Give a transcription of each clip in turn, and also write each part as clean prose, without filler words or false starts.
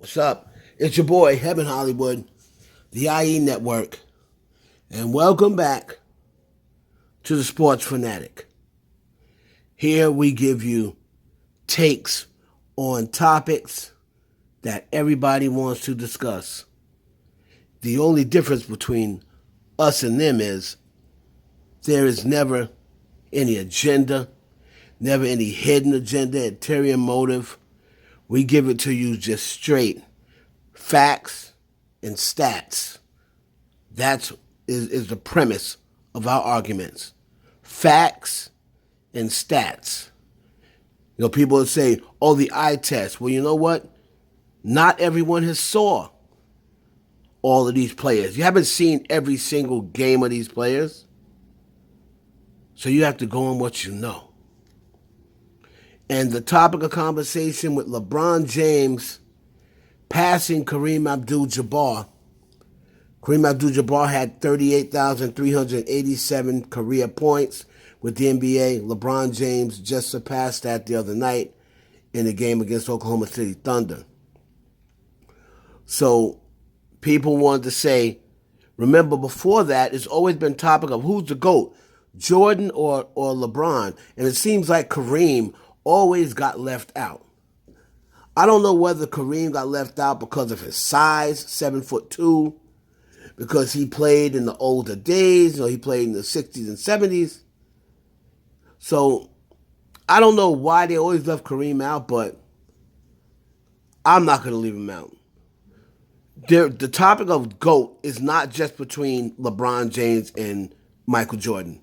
What's up? It's your boy, Heaven Hollywood, the IE Network, and welcome back to the Sports Fanatic. Here we give you takes on topics that everybody wants to discuss. The only difference between us and them is there is never any agenda, never any hidden agenda, ulterior motive. We give it to you just straight facts and stats. That is the premise of our arguments. Facts and stats. You know, people would say, oh, the eye test. Well, you know what? Not everyone has saw all of these players. You haven't seen every single game of these players. So you have to go on what you know. And the topic of conversation with LeBron James passing Kareem Abdul-Jabbar. Kareem Abdul-Jabbar had 38,387 career points with the NBA. LeBron James just surpassed that the other night in the game against Oklahoma City Thunder. So people wanted to say, remember before that, it's always been topic of who's the GOAT, Jordan or LeBron. And it seems like Kareem always got left out. I don't know whether Kareem got left out because of his size, 7'2", because he played in the older days, he played in the 60s and 70s. So I don't know why they always left Kareem out, but I'm not going to leave him out. The topic of GOAT is not just between LeBron James and Michael Jordan.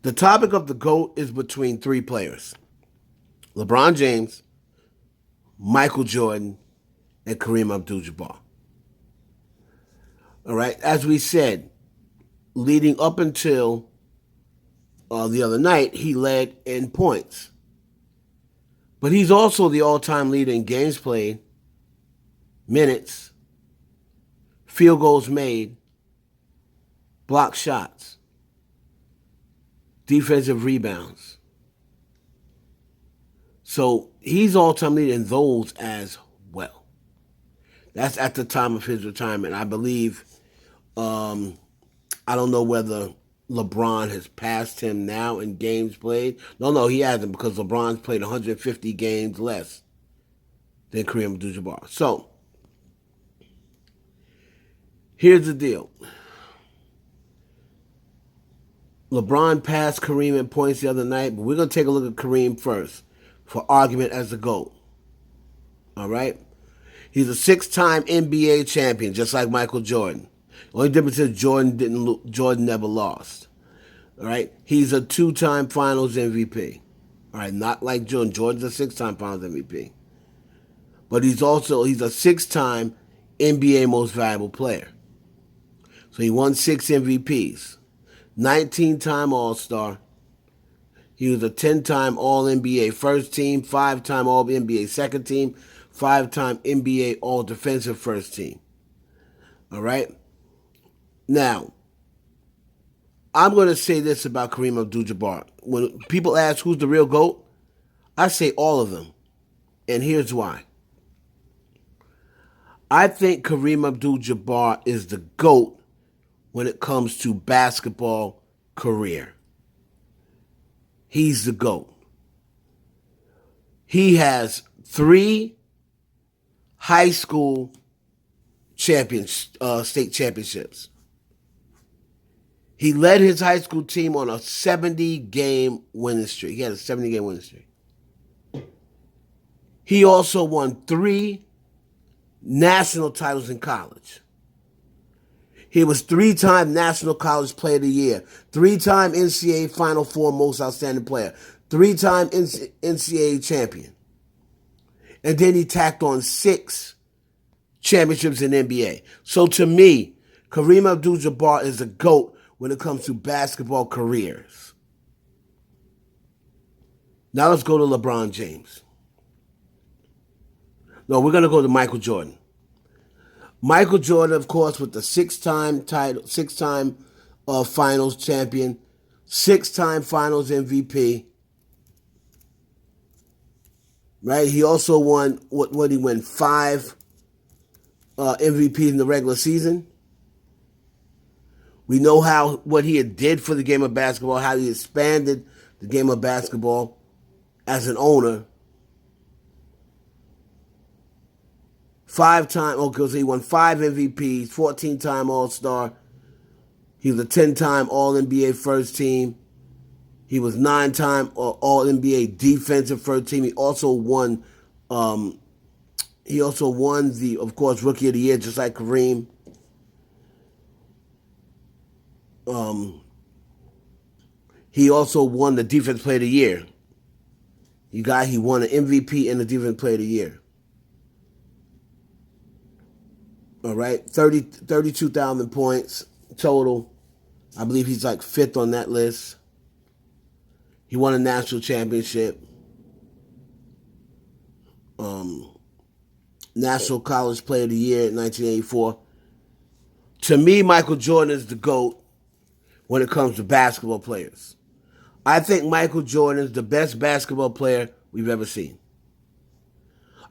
The topic of the GOAT is between three players: LeBron James, Michael Jordan, and Kareem Abdul-Jabbar. All right, as we said, leading up until the other night, he led in points. But he's also the all-time leader in games played, minutes, field goals made, blocked shots, defensive rebounds. So he's all-time leader in those as well. That's at the time of his retirement. I believe, I don't know whether LeBron has passed him now in games played. No, he hasn't, because LeBron's played 150 games less than Kareem Abdul-Jabbar. So here's the deal. LeBron passed Kareem in points the other night, but we're going to take a look at Kareem first for argument as the GOAT. All right? He's a 6-time NBA champion, just like Michael Jordan. The only difference is Jordan never lost. All right? He's a 2-time Finals MVP. All right? Not like Jordan. Jordan's a 6-time Finals MVP. But he's a 6-time NBA Most Valuable Player. So he won 6 MVPs. 19-time All-Star. He was a 10-time All-NBA first team, 5-time All-NBA second team, 5-time NBA All-Defensive first team. All right? Now, I'm going to say this about Kareem Abdul-Jabbar. When people ask who's the real GOAT, I say all of them. And here's why. I think Kareem Abdul-Jabbar is the GOAT when it comes to basketball career. He's the GOAT. He has 3 high school state championships. He led his high school team on a 70-game winning streak. He had a 70-game winning streak. He also won 3 national titles in college. He was 3-time National College Player of the Year, 3-time NCAA Final Four Most Outstanding Player, 3-time NCAA champion. And then he tacked on 6 championships in NBA. So to me, Kareem Abdul-Jabbar is a GOAT when it comes to basketball careers. Now let's go to LeBron James. No, we're going to go to Michael Jordan. Michael Jordan, of course, with the 6-time Finals champion, 6-time Finals MVP. Right? He also won, what did he win? 5 MVP in the regular season. We know what he did for the game of basketball, how he expanded the game of basketball as an owner. 5-time, okay, so he won 5 MVPs, 14-time All-Star. He was a 10-time All-NBA first team. He was 9-time All-NBA defensive first team. He also won the, of course, Rookie of the Year, just like Kareem. He also won the Defense Player of the Year. He won an MVP and the Defense Player of the Year. All right, 32,000 points total. I believe he's like 5th on that list. He won a national championship. National College Player of the Year in 1984. To me, Michael Jordan is the GOAT when it comes to basketball players. I think Michael Jordan is the best basketball player we've ever seen.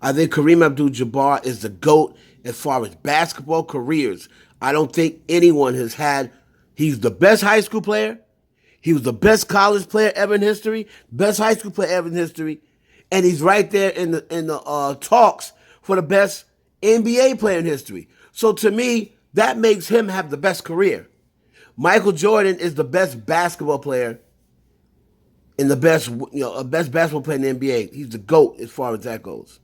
I think Kareem Abdul-Jabbar is the GOAT as far as basketball careers. I don't think anyone has he's the best high school player. He was the best college player ever in history, best high school player ever in history, and he's right there in the talks for the best NBA player in history. So to me, that makes him have the best career. Michael Jordan is the best basketball player and the best basketball player in the NBA. He's the GOAT as far as that goes.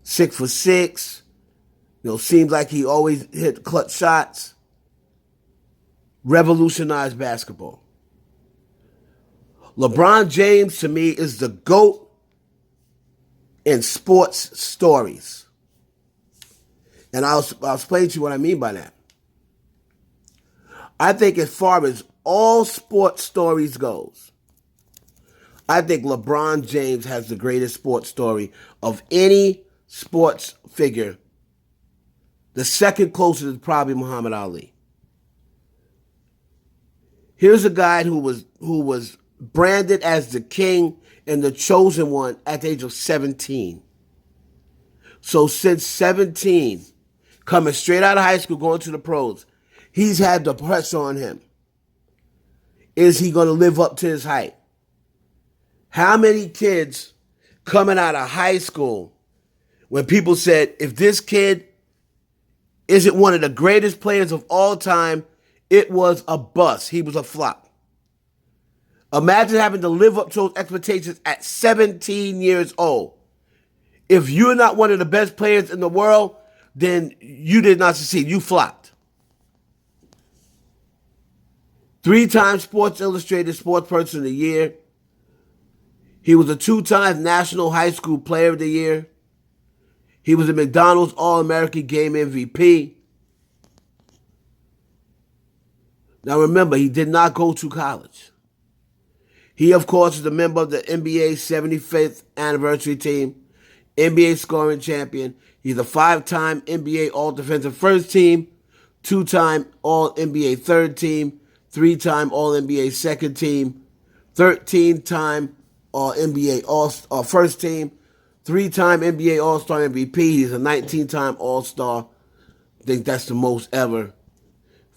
6'6", seems like he always hit clutch shots. Revolutionized basketball. LeBron James, to me, is the GOAT in sports stories. And I'll explain to you what I mean by that. I think as far as all sports stories goes, I think LeBron James has the greatest sports story of any sports figure. The second closest is probably Muhammad Ali. Here's a guy who was branded as the king and the chosen one at the age of 17. So since 17, coming straight out of high school, going to the pros, he's had the pressure on him. Is he going to live up to his height? How many kids coming out of high school when people said, if this kid isn't one of the greatest players of all time, it was a bust. He was a flop. Imagine having to live up to those expectations at 17 years old. If you're not one of the best players in the world, then you did not succeed. You flopped. 3-time Sports Illustrated Sports Person of the Year. He was a 2-time National High School Player of the Year. He was a McDonald's All-American Game MVP. Now remember, he did not go to college. He, of course, is a member of the NBA 75th anniversary team, NBA scoring champion. He's a 5-time NBA All-Defensive First Team, 2-time All-NBA Third Team, 3-time All-NBA Second Team, 13-time All-NBA First Team, 3-time NBA All-Star MVP. He's a 19-time All-Star. I think that's the most ever.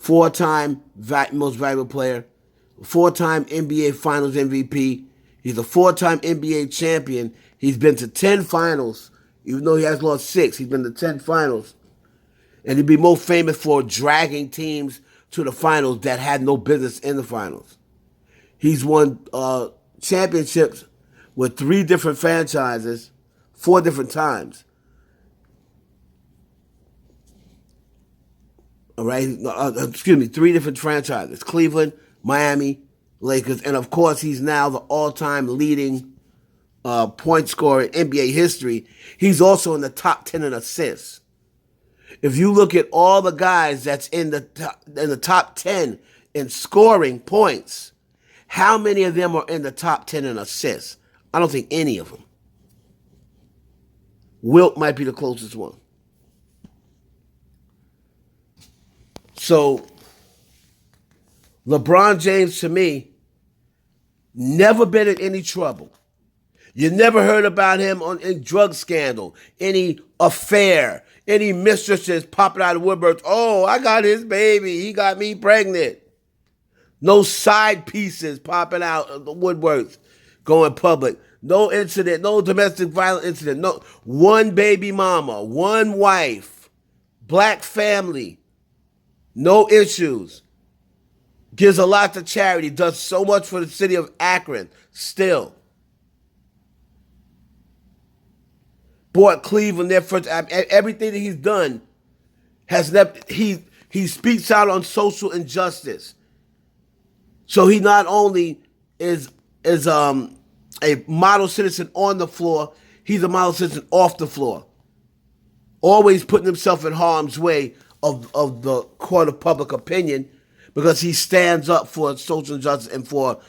4-time most valuable player. 4-time NBA Finals MVP. He's a 4-time NBA champion. He's been to 10 finals. Even though he has lost 6, he's been to 10 finals. And he'd be most famous for dragging teams to the finals that had no business in the finals. He's won championships with 3 different franchises, 4 different times. All right, 3 different franchises: Cleveland, Miami, Lakers, and of course, he's now the all-time leading point scorer in NBA history. He's also in the top 10 in assists. If you look at all the guys that's in the top 10 in scoring points, how many of them are in the top 10 in assists? I don't think any of them. Wilt might be the closest one. So, LeBron James, to me, never been in any trouble. You never heard about him on any drug scandal, any affair, Any mistresses popping out of woodworks, oh, I got his baby, he got me pregnant. No side pieces popping out of the woodworks going public. No incident, no domestic violence incident. No, one baby mama, one wife, black family, no issues. Gives a lot to charity, does so much for the city of Akron still. Bought Cleveland their first. Everything that he's done has never. He speaks out on social injustice. So he not only is a model citizen on the floor, he's a model citizen off the floor. Always putting himself in harm's way of the court of public opinion because he stands up for social justice and for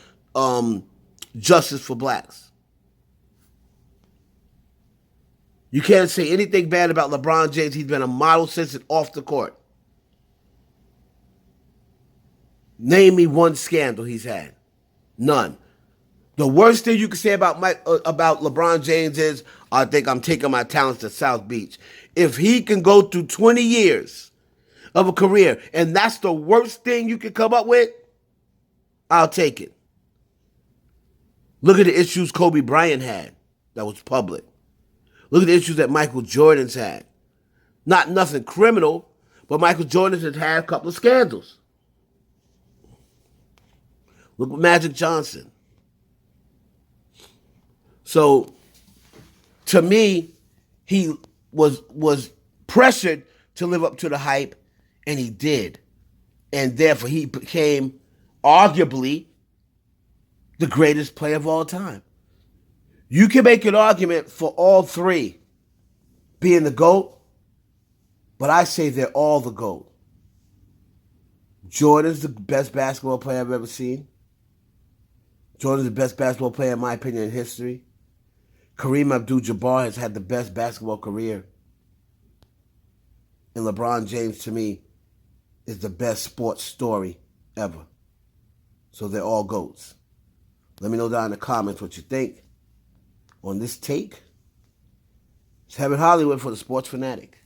justice for blacks. You can't say anything bad about LeBron James. He's been a model citizen off the court. Name me one scandal he's had. None. The worst thing you can say about LeBron James is, I think I'm taking my talents to South Beach. If he can go through 20 years of a career and that's the worst thing you can come up with, I'll take it. Look at the issues Kobe Bryant had that was public. Look at the issues that Michael Jordan's had. Not nothing criminal, but Michael Jordan has had a couple of scandals. Look at Magic Johnson. So, to me, he was pressured to live up to the hype, and he did. And therefore, he became arguably the greatest player of all time. You can make an argument for all three being the GOAT, but I say they're all the GOAT. Jordan's the best basketball player I've ever seen. Jordan's the best basketball player, in my opinion, in history. Kareem Abdul-Jabbar has had the best basketball career. And LeBron James, to me, is the best sports story ever. So they're all GOATs. Let me know down in the comments what you think on this take. It's Heaven Hollywood for the Sports Fanatic.